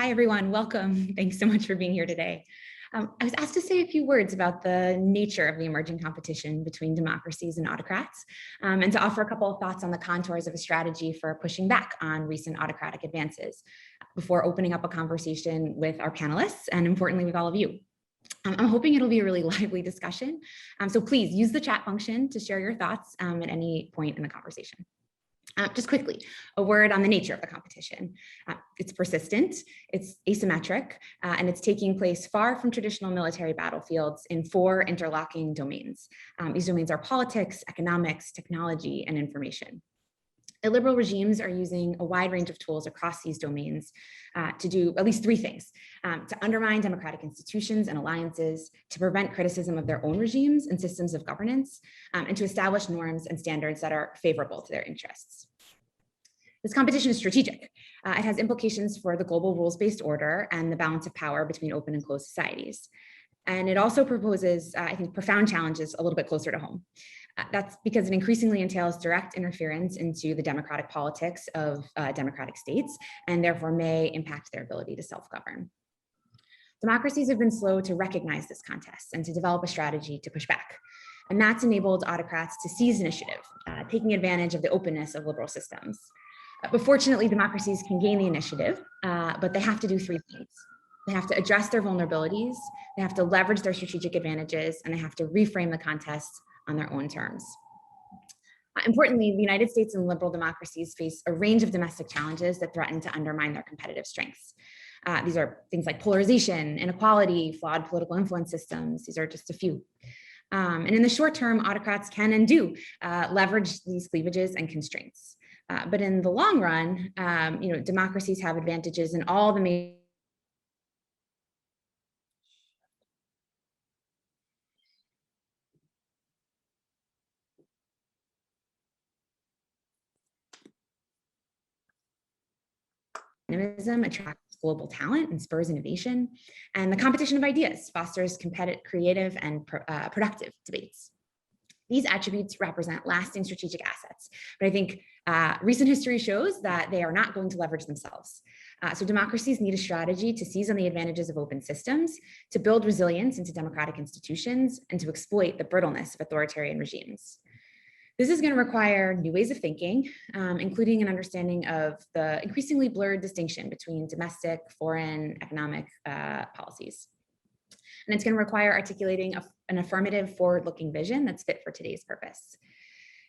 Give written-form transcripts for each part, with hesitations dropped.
Hi, everyone. Welcome. Thanks so much for being here today. I was asked to say a few words about the nature of the emerging competition between democracies and autocrats, and to offer a couple of thoughts on the contours of a strategy for pushing back on recent autocratic advances before opening up a conversation with our panelists and importantly with all of you. I'm hoping it'll be a really lively discussion. So please use the chat function to share your thoughts at any point in the conversation. Just quickly, a word on the nature of the competition. It's persistent, it's asymmetric, and it's taking place far from traditional military battlefields in 4 interlocking domains. These domains are politics, economics, technology, and information. Illiberal regimes are using a wide range of tools across these domains to do at least 3 things: to undermine democratic institutions and alliances, to prevent criticism of their own regimes and systems of governance, and to establish norms and standards that are favorable to their interests. This competition is strategic. It has implications for the global rules-based order and the balance of power between open and closed societies. And it also proposes, I think, profound challenges a little bit closer to home. That's because it increasingly entails direct interference into the democratic politics of democratic states, and therefore may impact their ability to self-govern. Democracies have been slow to recognize this contest and to develop a strategy to push back. And that's enabled autocrats to seize initiative, taking advantage of the openness of liberal systems. But fortunately, democracies can gain the initiative, but they have to do 3 things. They have to address their vulnerabilities, they have to leverage their strategic advantages, and they have to reframe the contest on their own terms. Importantly, the United States and liberal democracies face a range of domestic challenges that threaten to undermine their competitive strengths. These are things like polarization, inequality, flawed political influence systems. These are just a few. And in the short term, autocrats can and do leverage these cleavages and constraints. But in the long run, democracies have advantages in all the major dynamism attracts global talent and spurs innovation, and the competition of ideas fosters competitive, creative, and productive debates. These attributes represent lasting strategic assets, but I think recent history shows that they are not going to leverage themselves. So democracies need a strategy to seize on the advantages of open systems, to build resilience into democratic institutions, and to exploit the brittleness of authoritarian regimes. This is going to require new ways of thinking, including an understanding of the increasingly blurred distinction between domestic, foreign, economic policies. And it's going to require articulating an affirmative, forward-looking vision that's fit for today's purpose.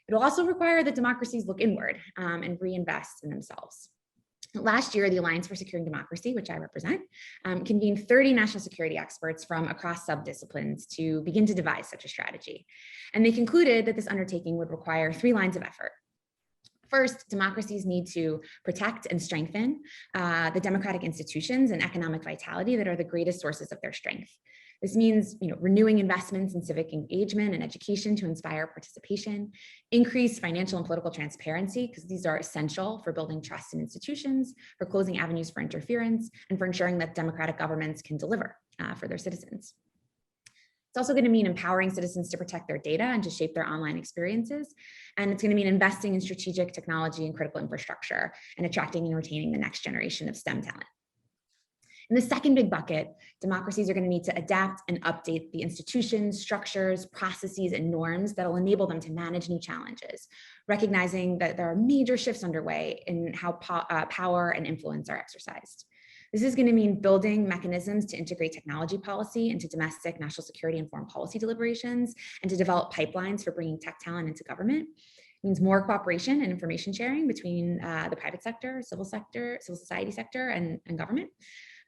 It'll also require that democracies look inward and reinvest in themselves. Last year, the Alliance for Securing Democracy, which I represent, convened 30 national security experts from across subdisciplines to begin to devise such a strategy. And they concluded that this undertaking would require 3 lines of effort. First, democracies need to protect and strengthen the democratic institutions and economic vitality that are the greatest sources of their strength. This means renewing investments in civic engagement and education to inspire participation, increase financial and political transparency, because these are essential for building trust in institutions, for closing avenues for interference, and for ensuring that democratic governments can deliver for their citizens. It's also going to mean empowering citizens to protect their data and to shape their online experiences. And it's going to mean investing in strategic technology and critical infrastructure and attracting and retaining the next generation of STEM talent. In the second big bucket, democracies are going to need to adapt and update the institutions, structures, processes, and norms that will enable them to manage new challenges, recognizing that there are major shifts underway in how power and influence are exercised. This is going to mean building mechanisms to integrate technology policy into domestic national security and foreign policy deliberations, and to develop pipelines for bringing tech talent into government. It means more cooperation and information sharing between the private sector, civil society sector, and government.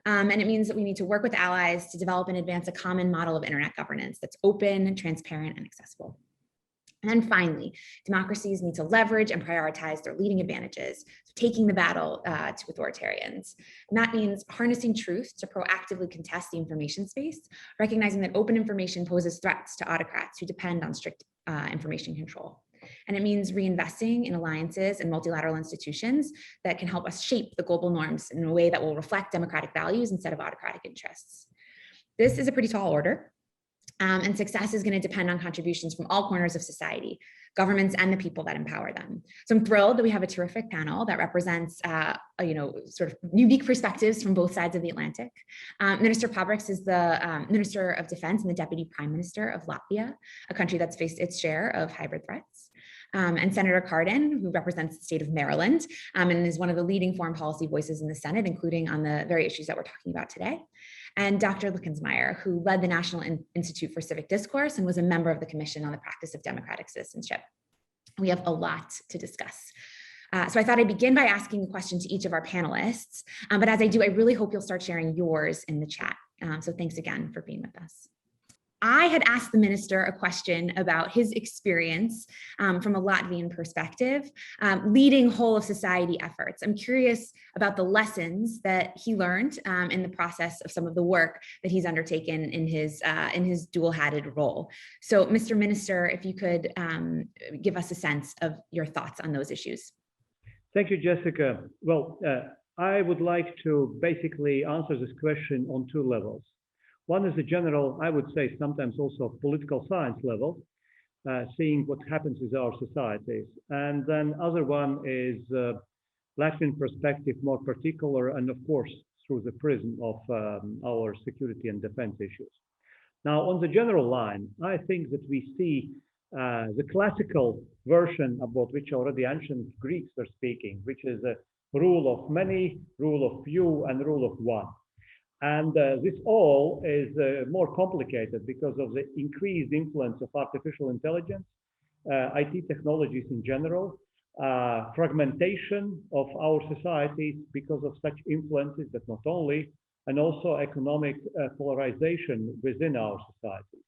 And it means that we need to work with allies to develop and advance a common model of internet governance that's open, transparent, and accessible. And then finally, democracies need to leverage and prioritize their leading advantages, so taking the battle to authoritarians. And that means harnessing truth to proactively contest the information space, recognizing that open information poses threats to autocrats who depend on strict information control. And it means reinvesting in alliances and multilateral institutions that can help us shape the global norms in a way that will reflect democratic values instead of autocratic interests. This is a pretty tall order, And success is going to depend on contributions from all corners of society, governments and the people that empower them. So I'm thrilled that we have a terrific panel that represents, sort of unique perspectives from both sides of the Atlantic. Minister Pabriks is the Minister of Defense and the Deputy Prime Minister of Latvia, a country that's faced its share of hybrid threats. And Senator Cardin, who represents the state of Maryland and is one of the leading foreign policy voices in the Senate, including on the very issues that we're talking about today. And Dr. Lickensmeyer, who led the National Institute for Civic Discourse and was a member of the Commission on the Practice of Democratic Citizenship. We have a lot to discuss. So I thought I'd begin by asking a question to each of our panelists, but as I do, I really hope you'll start sharing yours in the chat. So thanks again for being with us. I had asked the minister a question about his experience from a Latvian perspective, leading whole of society efforts. I'm curious about the lessons that he learned in the process of some of the work that he's undertaken in his dual-hatted role. So, Mr. Minister, if you could give us a sense of your thoughts on those issues. Thank you, Jessica. Well, I would like to basically answer this question on two levels. One is a general, I would say sometimes also political science level, seeing what happens with our societies. And then other one is Latvian perspective, more particular, and of course, through the prism of our security and defense issues. Now, on the general line, I think that we see the classical version about which already ancient Greeks were speaking, which is a rule of many, rule of few, and rule of one. And this all is more complicated because of the increased influence of artificial intelligence, IT technologies in general, fragmentation of our societies because of such influences, but not only, and also economic polarization within our society.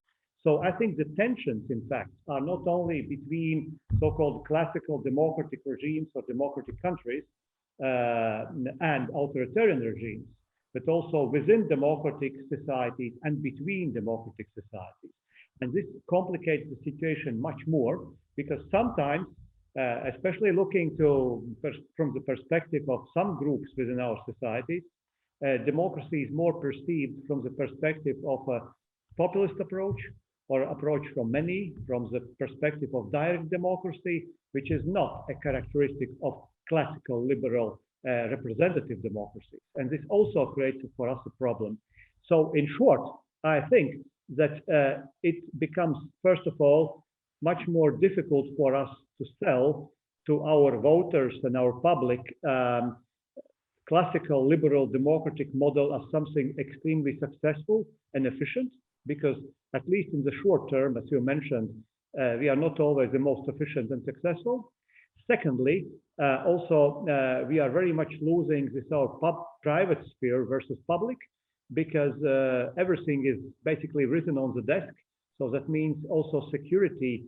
So I think the tensions, in fact, are not only between so-called classical democratic regimes or democratic countries and authoritarian regimes, but also within democratic societies and between democratic societies. And this complicates the situation much more because sometimes, especially looking from the perspective of some groups within our societies, democracy is more perceived from the perspective of a populist approach or approach from many, from the perspective of direct democracy, which is not a characteristic of classical liberal representative democracy. And this also creates for us a problem. So in short, I think that it becomes, first of all, much more difficult for us to sell to our voters and our public classical liberal democratic model as something extremely successful and efficient, because at least in the short term, as you mentioned, we are not always the most efficient and successful. Secondly, also, we are very much losing this our private sphere versus public, because everything is basically written on the desk. So that means also security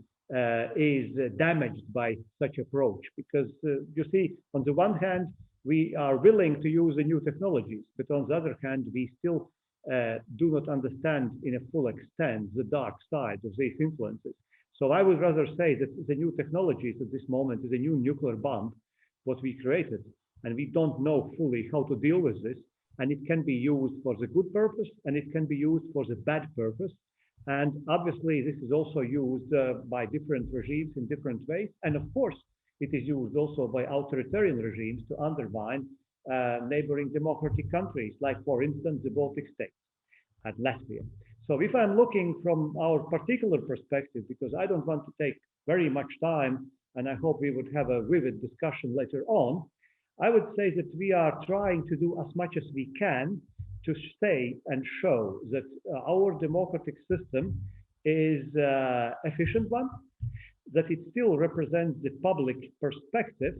is damaged by such approach, because you see, on the one hand, we are willing to use the new technologies, but on the other hand, we still do not understand in a full extent the dark side of these influences. So I would rather say that the new technologies at this moment is a new nuclear bomb, what we created, and we don't know fully how to deal with this. And it can be used for the good purpose, and it can be used for the bad purpose. And obviously, this is also used by different regimes in different ways. And of course, it is used also by authoritarian regimes to undermine neighboring democratic countries, like, for instance, the Baltic states and Latvia. So if I'm looking from our particular perspective, because I don't want to take very much time, and I hope we would have a vivid discussion later on, I would say that we are trying to do as much as we can to say and show that our democratic system is an efficient one, that it still represents the public perspective.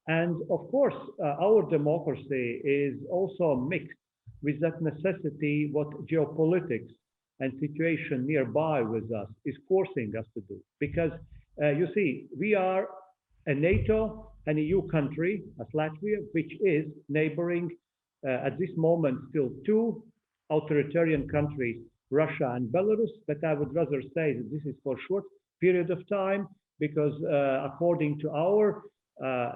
And of course, our democracy is also mixed with that necessity what geopolitics and situation nearby with us is forcing us to do. Because you see, we are a NATO and EU country as Latvia, which is neighboring at this moment still two authoritarian countries, Russia and Belarus. But I would rather say that this is for a short period of time, because according to our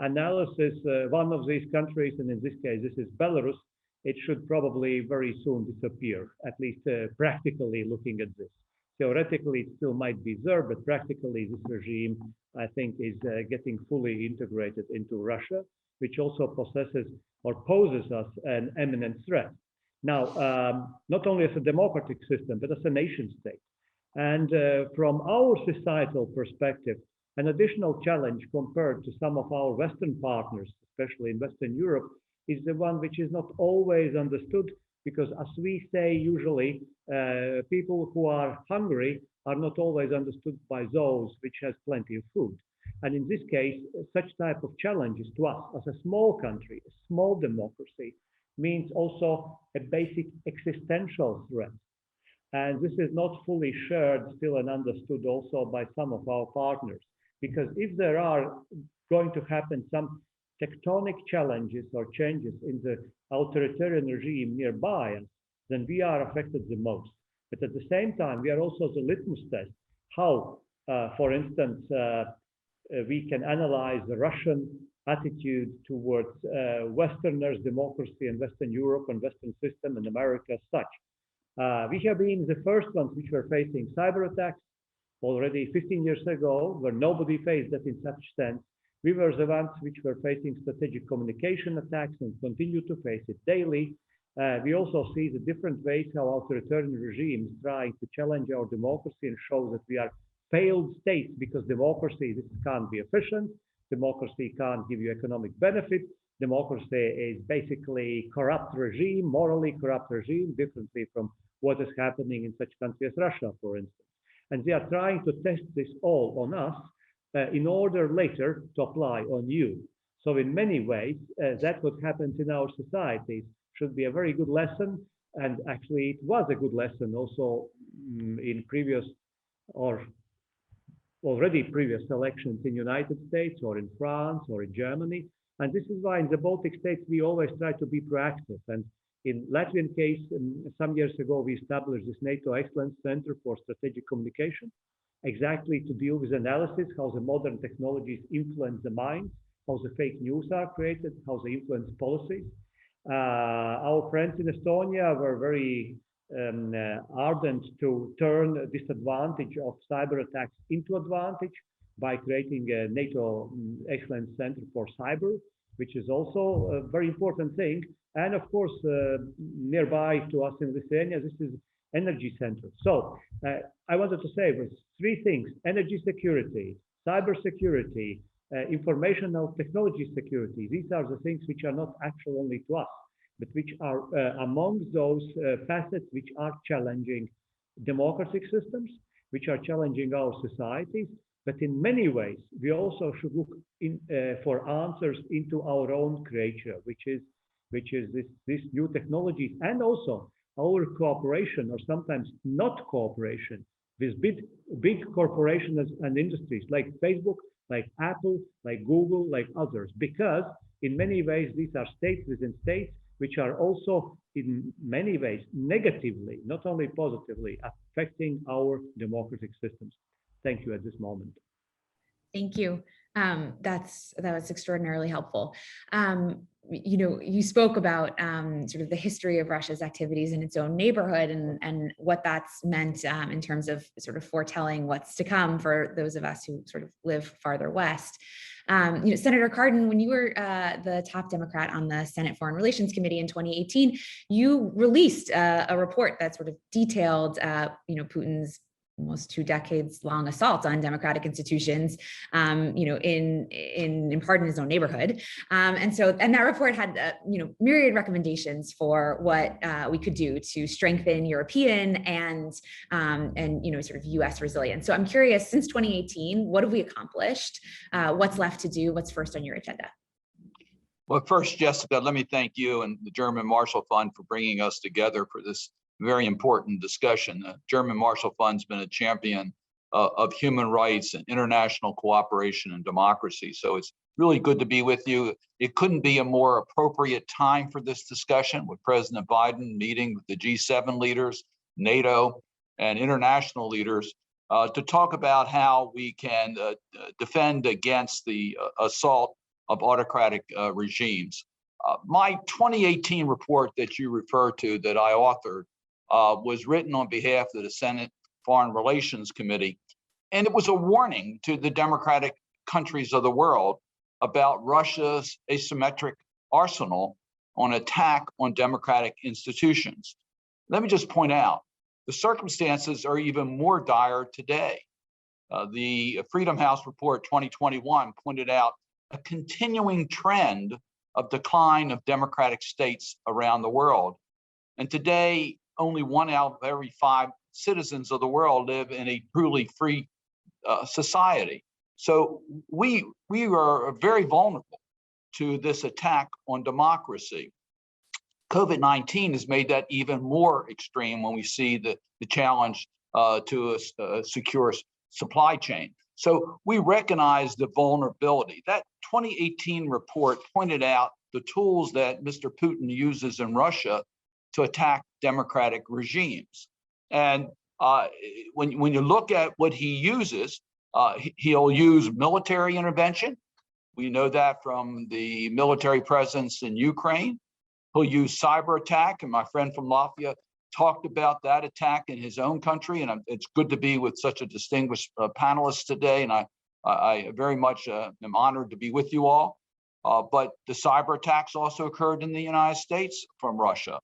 analysis, one of these countries, and in this case, this is Belarus, it should probably very soon disappear, at least practically looking at this. Theoretically, it still might be there, but practically this regime, I think, is getting fully integrated into Russia, which also possesses or poses us an imminent threat. Now, not only as a democratic system, but as a nation state. And from our societal perspective, an additional challenge compared to some of our Western partners, especially in Western Europe, is the one which is not always understood, because as we say, usually people who are hungry are not always understood by those which has plenty of food. And in this case, such type of challenges to us as a small country, a small democracy, means also a basic existential threat. And this is not fully shared still and understood also by some of our partners. Because if there are going to happen some tectonic challenges or changes in the authoritarian regime nearby, then we are affected the most. But at the same time, we are also the litmus test how, for instance, we can analyze the Russian attitude towards Westerners, democracy, and Western Europe and Western system and America as such. We have been the first ones which were facing cyber attacks already 15 years ago, where nobody faced that in such sense. We were the ones which were facing strategic communication attacks and continue to face it daily. We also see the different ways how authoritarian regimes trying to challenge our democracy and show that we are failed states, because democracy can't be efficient, democracy can't give you economic benefit, democracy is basically corrupt regime, morally corrupt regime, differently from what is happening in such countries as Russia, for instance. And they are trying to test this all on us in order later to apply on you. So in many ways, that's what happens in our societies should be a very good lesson. And actually it was a good lesson also in previous or already previous elections in United States or in France or in Germany. And this is why in the Baltic states, we always try to be proactive. And in Latvian case, some years ago, we established this NATO Excellence Center for Strategic Communication, exactly to deal with analysis, how the modern technologies influence the mind, how the fake news are created, how they influence policies. Our friends in Estonia were very ardent to turn disadvantage of cyber attacks into advantage by creating a NATO Excellence Center for Cyber, which is also a very important thing. And of course, nearby to us in Lithuania, this is energy center. So I wanted to say with three things: energy security, cyber security, informational technology security. These are the things which are not actual only to us, but which are among those facets which are challenging democratic systems, which are challenging our societies. But in many ways, we also should look for answers into our own creature, which is this new technologies, and also our cooperation, or sometimes not cooperation, with big corporations and industries like Facebook, like Apple, like Google, like others, because in many ways these are states within states, which are also in many ways negatively, not only positively, affecting our democratic systems. Thank you at this moment. Thank you. That was extraordinarily helpful. You spoke about sort of the history of Russia's activities in its own neighborhood and what that's meant in terms of sort of foretelling what's to come for those of us who sort of live farther west. Senator Cardin, when you were the top Democrat on the Senate Foreign Relations Committee in 2018, you released a report that sort of detailed, Putin's almost 2 decades long assault on democratic institutions, in part in his own neighborhood. And that report had, myriad recommendations for what we could do to strengthen European and sort of US resilience. So I'm curious, since 2018, what have we accomplished? What's left to do? What's first on your agenda? Well, first, Jessica, let me thank you and the German Marshall Fund for bringing us together for this very important discussion. The German Marshall Fund's been a champion of human rights and international cooperation and democracy. So it's really good to be with you. It couldn't be a more appropriate time for this discussion, with President Biden meeting with the G7 leaders, NATO, and international leaders to talk about how we can defend against the assault of autocratic regimes. My 2018 report that you refer to, that I authored, was written on behalf of the Senate Foreign Relations Committee. And it was a warning to the democratic countries of the world about Russia's asymmetric arsenal on attack on democratic institutions. Let me just point out, the circumstances are even more dire today. The Freedom House report 2021 pointed out a continuing trend of decline of democratic states around the world. And today, only 1 out of every 5 citizens of the world live in a truly free society. So we are very vulnerable to this attack on democracy. COVID-19 has made that even more extreme when we see the challenge to a secure supply chain. So we recognize the vulnerability. That 2018 report pointed out the tools that Mr. Putin uses in Russia to attack democratic regimes. And when you look at what he uses, he'll use military intervention. We know that from the military presence in Ukraine. He'll use cyber attack, and my friend from Latvia talked about that attack in his own country, and it's good to be with such a distinguished panelist today, and I very much am honored to be with you all. But the cyber attacks also occurred in the United States from Russia.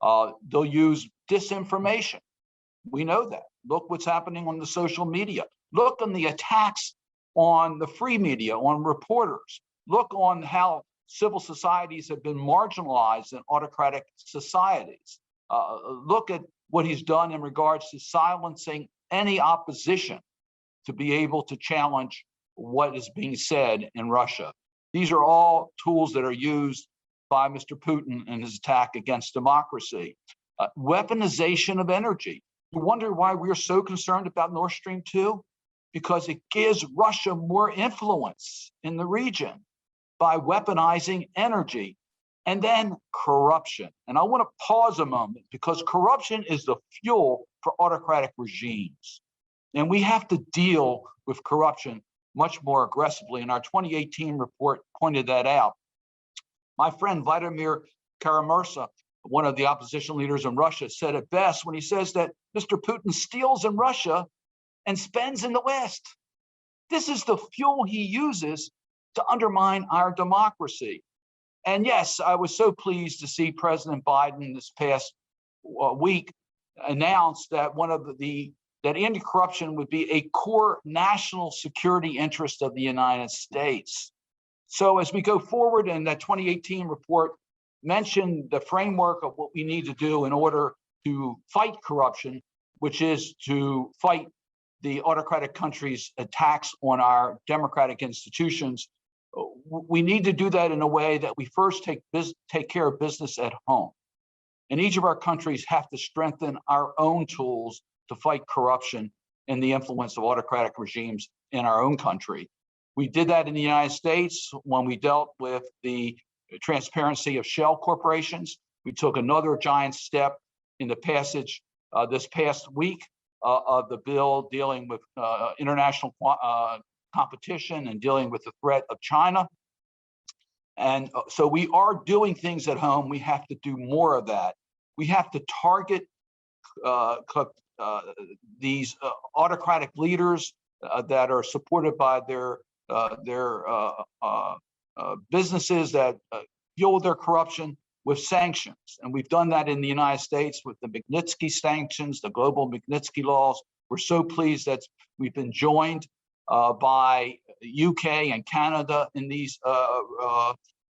They'll use disinformation. We know that. Look what's happening on the social media. Look on the attacks on the free media, on reporters. Look on how civil societies have been marginalized in autocratic societies. Look at what he's done in regards to silencing any opposition to be able to challenge what is being said in Russia. These are all tools that are used by Mr. Putin in his attack against democracy. Weaponization of energy. You wonder why we're so concerned about Nord Stream 2? Because it gives Russia more influence in the region by weaponizing energy. And then corruption. And I want to pause a moment because corruption is the fuel for autocratic regimes. And we have to deal with corruption much more aggressively. And our 2018 report pointed that out. My friend Vladimir Kara-Murza, one of the opposition leaders in Russia, said it best when he says that Mr. Putin steals in Russia and spends in the West. This is the fuel he uses to undermine our democracy. And yes, I was so pleased to see President Biden this past week announce that that anti-corruption would be a core national security interest of the United States. So as we go forward, and that 2018 report mentioned the framework of what we need to do in order to fight corruption, which is to fight the autocratic countries' attacks on our democratic institutions. We need to do that in a way that we first take care of business at home. And each of our countries have to strengthen our own tools to fight corruption and the influence of autocratic regimes in our own country. We did that in the United States when we dealt with the transparency of shell corporations. We took another giant step in the passage this past week of the bill dealing with international competition and dealing with the threat of China. And so we are doing things at home. We have to do more of that. We have to target these autocratic leaders that are supported by their businesses that fuel their corruption with sanctions. And we've done that in the United States with the Magnitsky sanctions, the global Magnitsky laws. We're so pleased that we've been joined by UK and Canada in these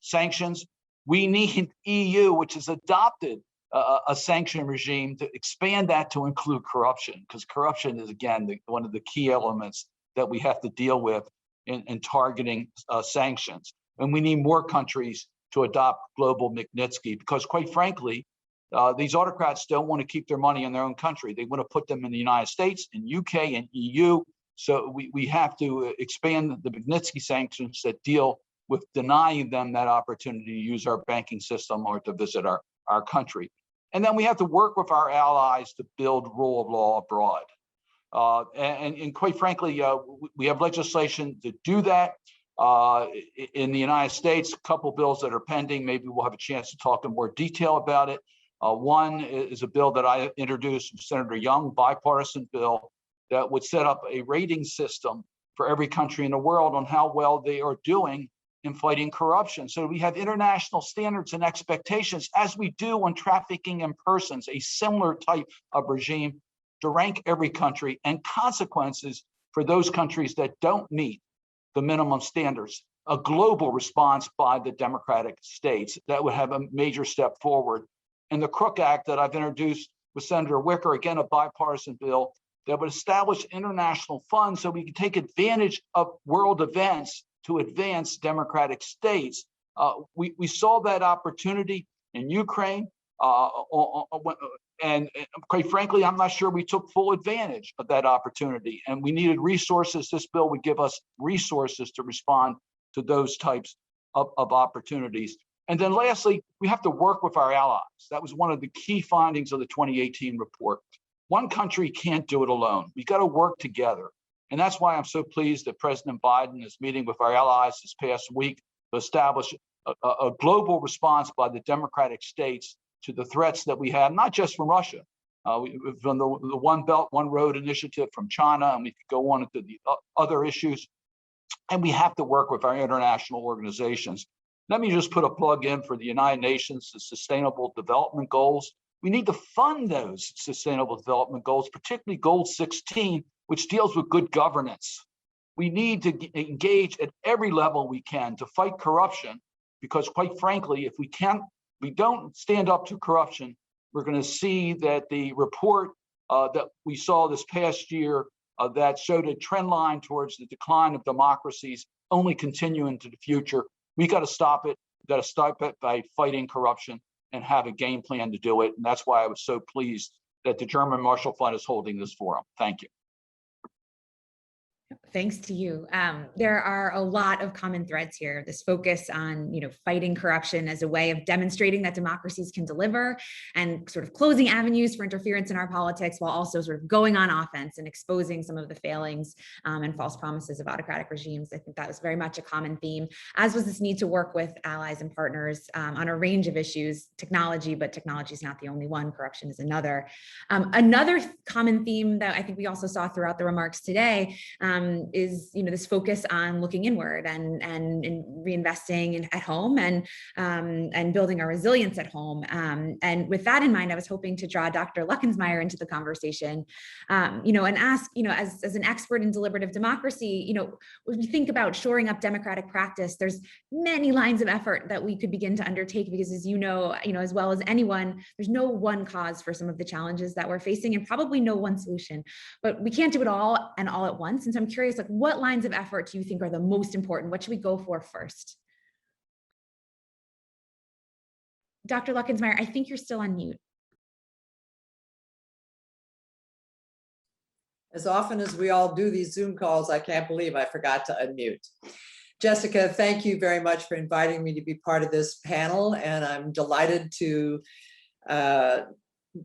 sanctions. We need EU, which has adopted a sanction regime, to expand that to include corruption, because corruption is, again, one of the key elements that we have to deal with in targeting sanctions. And we need more countries to adopt global Magnitsky, because quite frankly, these autocrats don't want to keep their money in their own country. They want to put them in the United States, in UK, and EU. So we have to expand the Magnitsky sanctions that deal with denying them that opportunity to use our banking system or to visit our country. And then we have to work with our allies to build rule of law abroad. And quite frankly, we have legislation to do that. In the United States, a couple bills that are pending, maybe we'll have a chance to talk in more detail about it. One is a bill that I introduced from Senator Young, bipartisan bill, that would set up a rating system for every country in the world on how well they are doing in fighting corruption. So we have international standards and expectations, as we do on trafficking in persons, a similar type of regime to rank every country and consequences for those countries that don't meet the minimum standards. A global response by the democratic states that would have a major step forward. And the Crook Act that I've introduced with Senator Wicker, again, a bipartisan bill that would establish international funds so we can take advantage of world events to advance democratic states. We saw that opportunity in Ukraine, and quite frankly, I'm not sure we took full advantage of that opportunity, and we needed resources. This bill would give us resources to respond to those types of opportunities. And then lastly, we have to work with our allies. That was one of the key findings of the 2018 report. One country can't do it alone. We got to work together. And that's why I'm so pleased that President Biden is meeting with our allies this past week to establish a global response by the democratic states to the threats that we have, not just from Russia, from the One Belt, One Road initiative from China, and we could go on into the other issues. And we have to work with our international organizations. Let me just put a plug in for the United Nations, the Sustainable Development Goals. We need to fund those Sustainable Development Goals, particularly Goal 16, which deals with good governance. We need to engage at every level we can to fight corruption, because quite frankly, if we don't stand up to corruption, we're going to see that the report that we saw this past year that showed a trend line towards the decline of democracies only continue into the future. We got to stop it. We got to stop it by fighting corruption and have a game plan to do it. And that's why I was so pleased that the German Marshall Fund is holding this forum. Thank you. Thanks to you. There are a lot of common threads here. This focus on, fighting corruption as a way of demonstrating that democracies can deliver and sort of closing avenues for interference in our politics, while also sort of going on offense and exposing some of the failings and false promises of autocratic regimes. I think that was very much a common theme, as was this need to work with allies and partners on a range of issues, technology, but technology is not the only one. Corruption is another. Another common theme that I think we also saw throughout the remarks today is this focus on looking inward and reinvesting at home and building our resilience at home. And with that in mind, I was hoping to draw Dr. Luckensmeyer into the conversation, and ask, as an expert in deliberative democracy, when we think about shoring up democratic practice, there's many lines of effort that we could begin to undertake, because as as well as anyone, there's no one cause for some of the challenges that we're facing, and probably no one solution, but we can't do it all and all at once. And so I'm curious, what lines of effort do you think are the most important? What should we go for first? Dr. Luckensmeyer, I think you're still on mute. As often as we all do these Zoom calls, I can't believe I forgot to unmute. Jessica, thank you very much for inviting me to be part of this panel, and I'm delighted to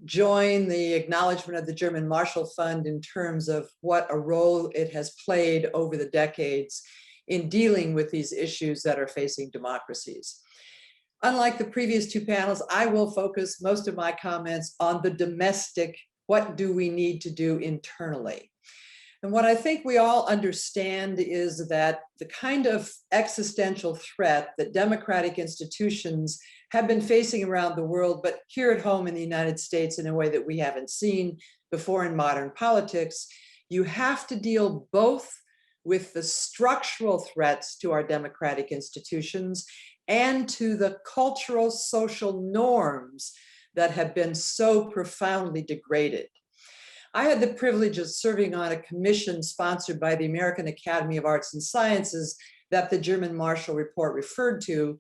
join the acknowledgement of the German Marshall Fund in terms of what a role it has played over the decades in dealing with these issues that are facing democracies. Unlike the previous two panels, I will focus most of my comments on the domestic, what do we need to do internally? And what I think we all understand is that the kind of existential threat that democratic institutions have been facing around the world, but here at home in the United States in a way that we haven't seen before in modern politics, you have to deal both with the structural threats to our democratic institutions and to the cultural social norms that have been so profoundly degraded. I had the privilege of serving on a commission sponsored by the American Academy of Arts and Sciences that the German Marshall Report referred to,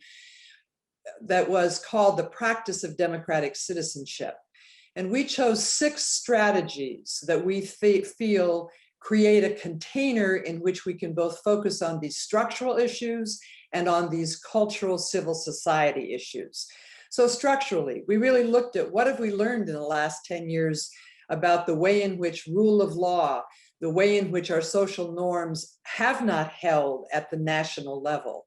that was called The Practice of Democratic Citizenship. And we chose 6 strategies that we feel create a container in which we can both focus on these structural issues and on these cultural civil society issues. So structurally, we really looked at what have we learned in the last 10 years about the way in which rule of law, the way in which our social norms have not held at the national level.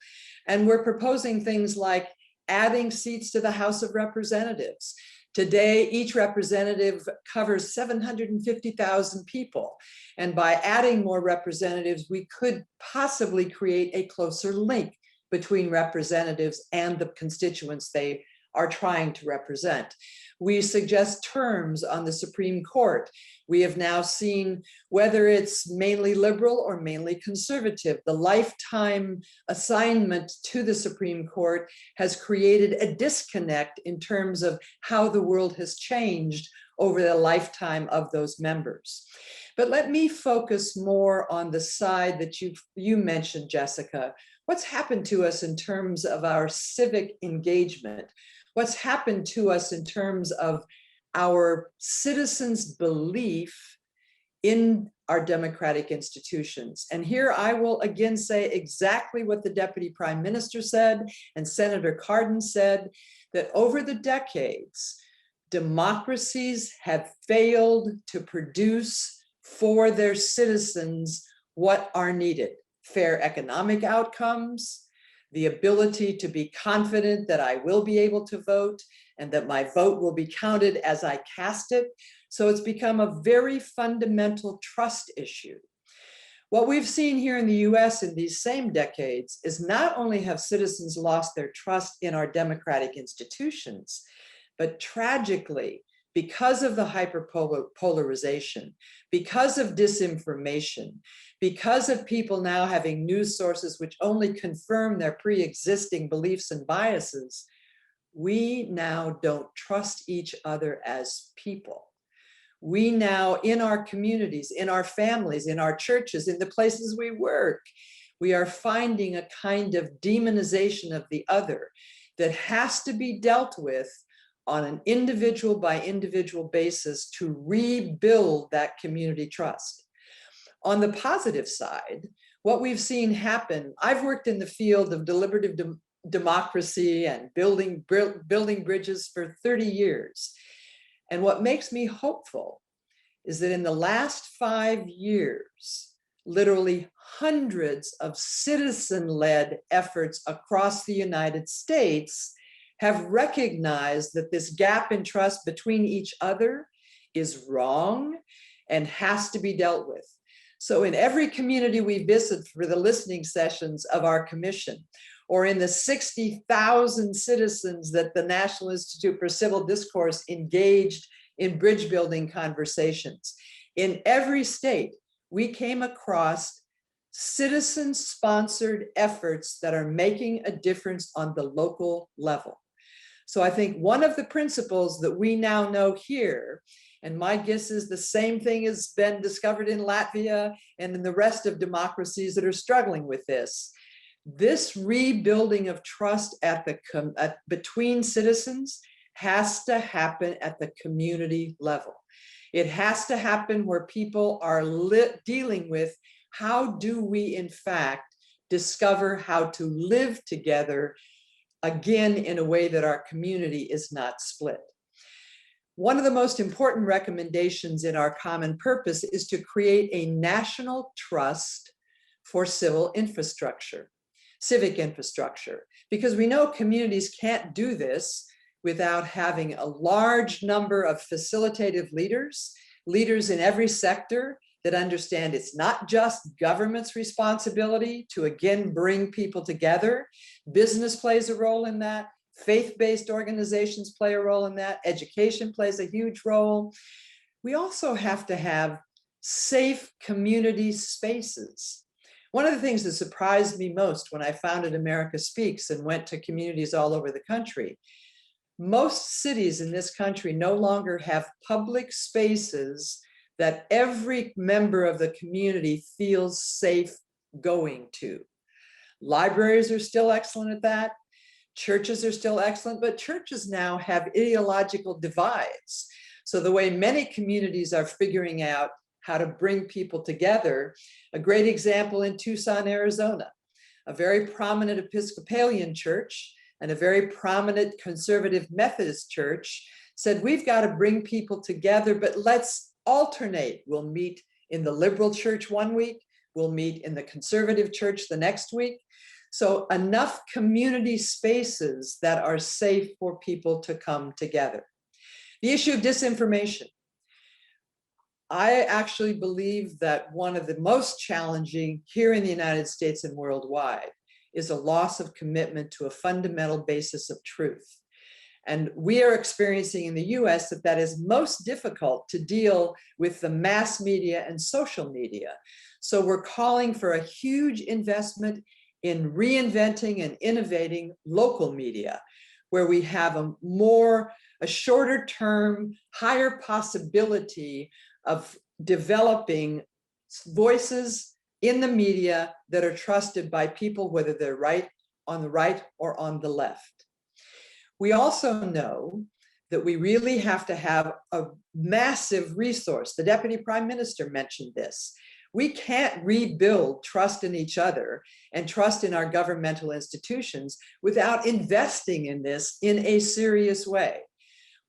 And we're proposing things like adding seats to the House of Representatives, Today, each representative covers 750,000 people. And by adding more representatives, we could possibly create a closer link between representatives and the constituents they are trying to represent. We suggest terms on the Supreme Court. We have now seen whether it's mainly liberal or mainly conservative. The lifetime assignment to the Supreme Court has created a disconnect in terms of how the world has changed over the lifetime of those members. But let me focus more on the side that you mentioned, Jessica. What's happened to us in terms of our civic engagement? What's happened to us in terms of our citizens' belief in our democratic institutions? And here I will again say exactly what the Deputy Prime Minister said and Senator Cardin said, that over the decades, democracies have failed to produce for their citizens what are needed: fair economic outcomes, the ability to be confident that I will be able to vote and that my vote will be counted as I cast it. So it's become a very fundamental trust issue. What we've seen here in the US in these same decades is not only have citizens lost their trust in our democratic institutions, but tragically, because of the hyperpolarization, because of disinformation, because of people now having news sources which only confirm their pre-existing beliefs and biases, we now don't trust each other as people. We now, in our communities, in our families, in our churches, in the places we work, we are finding a kind of demonization of the other that has to be dealt with on an individual by individual basis to rebuild that community trust. On the positive side, what we've seen happen, I've worked in the field of deliberative democracy and building bridges for 30 years. And what makes me hopeful is that in the last 5 years, literally hundreds of citizen-led efforts across the United States have recognized that this gap in trust between each other is wrong and has to be dealt with. So in every community we visit for the listening sessions of our commission, or in the 60,000 citizens that the National Institute for Civil Discourse engaged in bridge building conversations, in every state, we came across citizen-sponsored efforts that are making a difference on the local level. So I think one of the principles that we now know here, and my guess is the same thing has been discovered in Latvia and in the rest of democracies that are struggling with this rebuilding of trust between citizens has to happen at the community level. It has to happen where people are dealing with how do we in fact discover how to live together again in a way that our community is not split. One of the most important recommendations in our common purpose is to create a national trust for civic infrastructure, because we know communities can't do this without having a large number of facilitative leaders in every sector that understand it's not just government's responsibility to again bring people together. Business plays a role in that. Faith-based organizations play a role in that. Education plays a huge role. We also have to have safe community spaces. One of the things that surprised me most when I founded America Speaks and went to communities all over the country, most cities in this country no longer have public spaces that every member of the community feels safe going to. Libraries are still excellent at that. Churches are still excellent, but churches now have ideological divides. So the way many communities are figuring out how to bring people together, a great example in Tucson, Arizona, a very prominent Episcopalian church and a very prominent conservative Methodist church said, we've got to bring people together, but let's alternate. We'll meet in the liberal church one week, we'll meet in the conservative church the next week. So enough community spaces that are safe for people to come together. The issue of disinformation. I actually believe that one of the most challenging here in the United States and worldwide is a loss of commitment to a fundamental basis of truth. And we are experiencing in the US that is most difficult to deal with the mass media and social media. So we're calling for a huge investment in reinventing and innovating local media, where we have a shorter term, higher possibility of developing voices in the media that are trusted by people, whether they're on the right or on the left. We also know that we really have to have a massive resource. The Deputy Prime Minister mentioned this. We can't rebuild trust in each other and trust in our governmental institutions without investing in this in a serious way.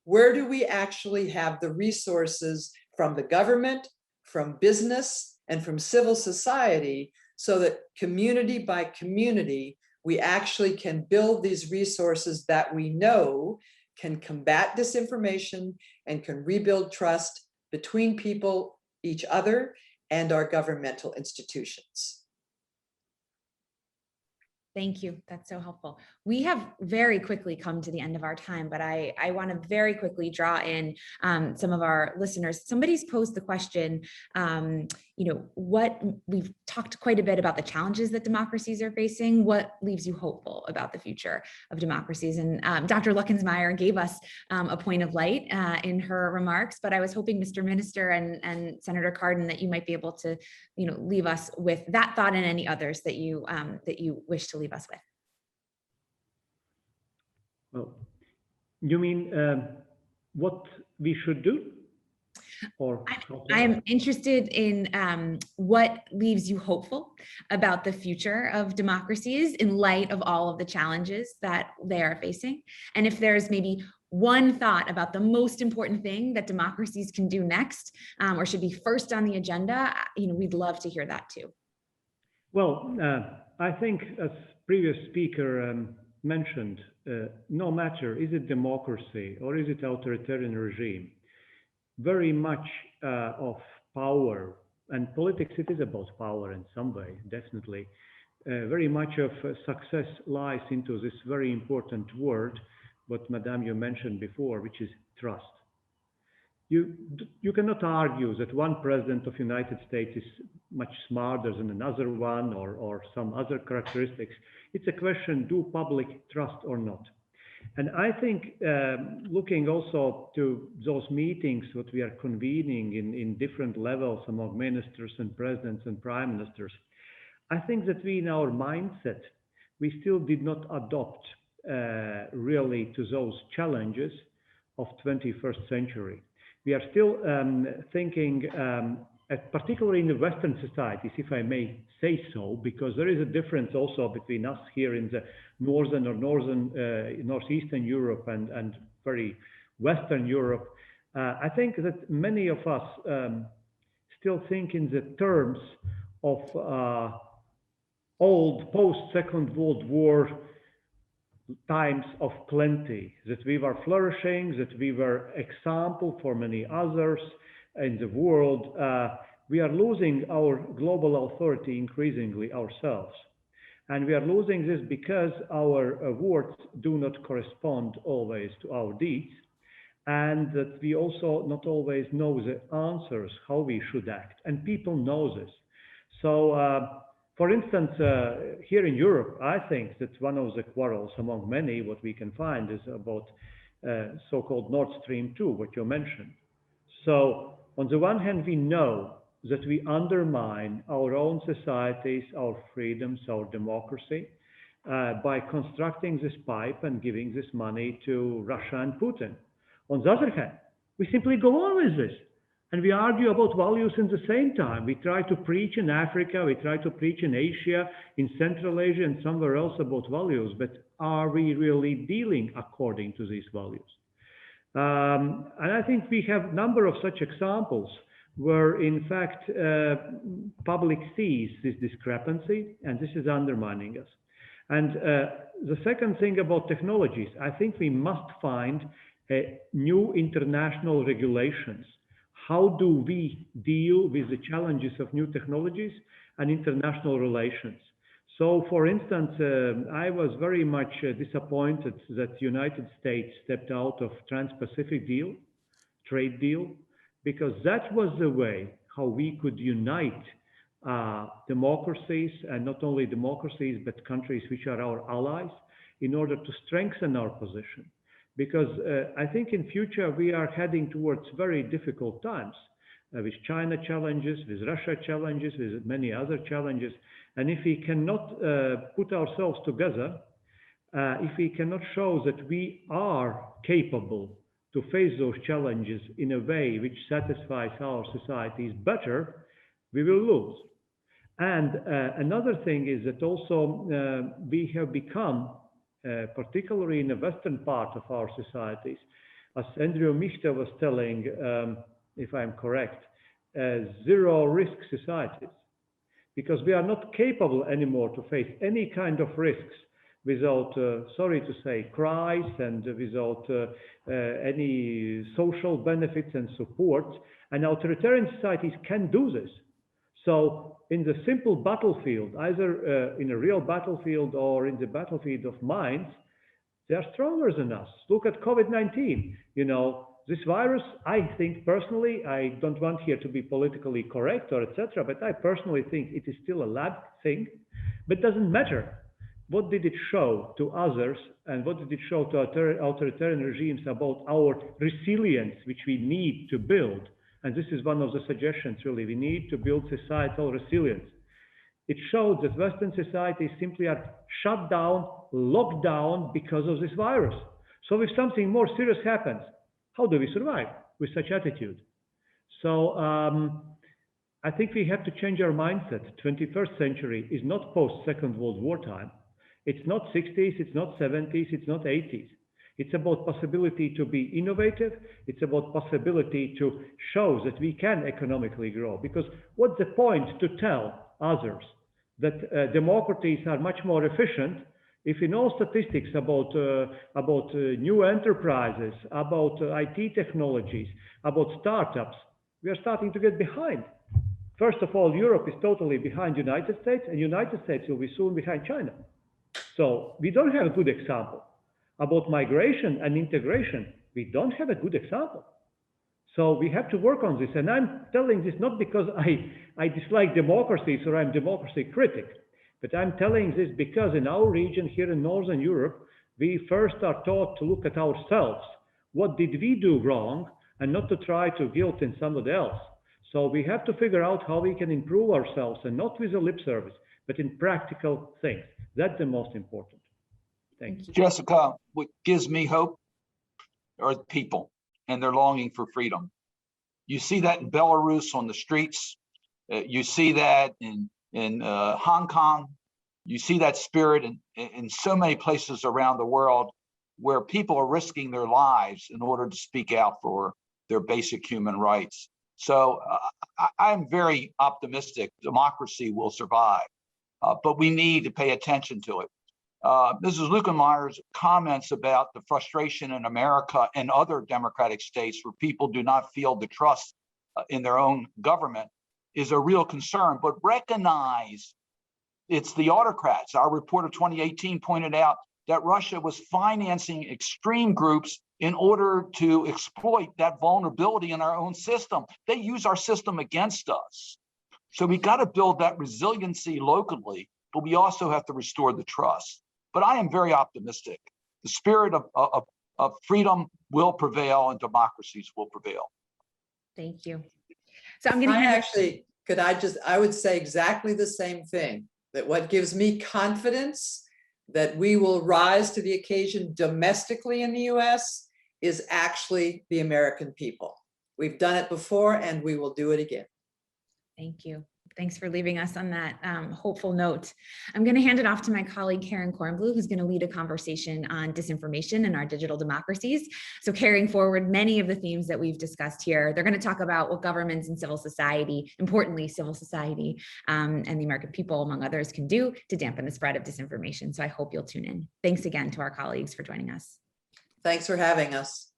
Where do we actually have the resources from the government, from business, and from civil society, so that community by community, we actually can build these resources that we know can combat disinformation and can rebuild trust between people, each other, and our governmental institutions. Thank you. That's so helpful. We have very quickly come to the end of our time, but I want to very quickly draw in some of our listeners. Somebody's posed the question, what we've talked quite a bit about the challenges that democracies are facing. What leaves you hopeful about the future of democracies? And Dr. Luckensmeyer gave us a point of light in her remarks, but I was hoping, Mr. Minister and Senator Cardin, that you might be able to, leave us with that thought and any others that you wish to leave us with. Well, you mean what we should do? Or I'm interested in what leaves you hopeful about the future of democracies in light of all of the challenges that they are facing. And if there's maybe one thought about the most important thing that democracies can do next, or should be first on the agenda, we'd love to hear that too. Well, I think, as previous speaker mentioned, no matter is it democracy or is it authoritarian regime, very much of power, and politics, it is about power in some way, definitely. Very much of success lies into this very important word, what Madame you mentioned before, which is trust. You cannot argue that one president of the United States is much smarter than another one, or some other characteristics. It's a question, do public trust or not? And I think looking also to those meetings, what we are convening in different levels among ministers and presidents and prime ministers, I think that we in our mindset, we still did not adopt really to those challenges of 21st century. We are still thinking, particularly in the Western societies, if I may say so, because there is a difference also between us here in the northern or northeastern Europe and very Western Europe. I think that many of us still think in the terms of old post-Second World War times of plenty, that we were flourishing, that we were example for many others in the world. We are losing our global authority increasingly ourselves. And we are losing this because our words do not correspond always to our deeds, and that we also not always know the answers, how we should act. And people know this. So, for instance, here in Europe, I think that one of the quarrels among many, what we can find, is about so-called Nord Stream 2, what you mentioned. So on the one hand, we know that we undermine our own societies, our freedoms, our democracy, by constructing this pipe and giving this money to Russia and Putin. On the other hand, we simply go on with this. And we argue about values in the same time. We try to preach in Africa, we try to preach in Asia, in Central Asia, and somewhere else about values. But are we really dealing according to these values? And I think we have a number of such examples where, in fact, public sees this discrepancy, and this is undermining us. And the second thing about technologies, I think we must find new international regulations. How do we deal with the challenges of new technologies and international relations? So, for instance, I was very much disappointed that the United States stepped out of Trans-Pacific trade deal, because that was the way how we could unite democracies, and not only democracies, but countries which are our allies, in order to strengthen our position. Because I think in future we are heading towards very difficult times with China challenges, with Russia challenges, with many other challenges. And if we cannot put ourselves together, if we cannot show that we are capable to face those challenges in a way which satisfies our societies better, we will lose. And another thing is that also we have become, particularly in the western part of our societies, as Andrew Michte was telling, if I'm correct, zero risk societies, because we are not capable anymore to face any kind of risks without, sorry to say, cries, and without any social benefits and support. And authoritarian societies can do this. So in the simple battlefield, either in a real battlefield or in the battlefield of minds, they are stronger than us. Look at COVID-19. You know, this virus, I think personally, I don't want here to be politically correct or etc., but I personally think it is still a lab thing, but it doesn't matter. What did it show to others, and what did it show to authoritarian regimes about our resilience, which we need to build? And this is one of the suggestions, really. We need to build societal resilience. It showed that Western societies simply are shut down, locked down because of this virus. So if something more serious happens, how do we survive with such attitude? So I think we have to change our mindset. 21st century is not post-Second World War time. It's not 60s, it's not 70s, it's not 80s. It's about possibility to be innovative. It's about possibility to show that we can economically grow. Because what's the point to tell others that democracies are much more efficient if in all statistics about new enterprises, about IT technologies, about startups, we are starting to get behind. First of all, Europe is totally behind the United States, and the United States will be soon behind China. So we don't have a good example. About migration and integration, we don't have a good example. So we have to work on this. And I'm telling this not because I dislike democracies or I'm a democracy critic, but I'm telling this because in our region here in Northern Europe, we first are taught to look at ourselves. What did we do wrong, and not to try to guilt in somebody else. So we have to figure out how we can improve ourselves, and not with a lip service, but in practical things. That's the most important. Thank you. Jessica, what gives me hope are the people and their longing for freedom. You see that in Belarus on the streets. You see that in Hong Kong. You see that spirit in so many places around the world where people are risking their lives in order to speak out for their basic human rights. So I'm very optimistic democracy will survive, but we need to pay attention to it. Mrs. Lukenmeyer's comments about the frustration in America and other democratic states where people do not feel the trust in their own government is a real concern, but recognize it's the autocrats. Our report of 2018 pointed out that Russia was financing extreme groups in order to exploit that vulnerability in our own system. They use our system against us. So we got to build that resiliency locally, but we also have to restore the trust. But I am very optimistic. The spirit of freedom will prevail and democracies will prevail. Thank you. So I'm going to I would say exactly the same thing, that what gives me confidence that we will rise to the occasion domestically in the US is actually the American people. We've done it before and we will do it again. Thank you. Thanks for leaving us on that hopeful note. I'm going to hand it off to my colleague, Karen Kornblue, who's going to lead a conversation on disinformation in our digital democracies. So carrying forward many of the themes that we've discussed here, they're going to talk about what governments and civil society, importantly, civil society and the American people, among others, can do to dampen the spread of disinformation. So I hope you'll tune in. Thanks again to our colleagues for joining us. Thanks for having us.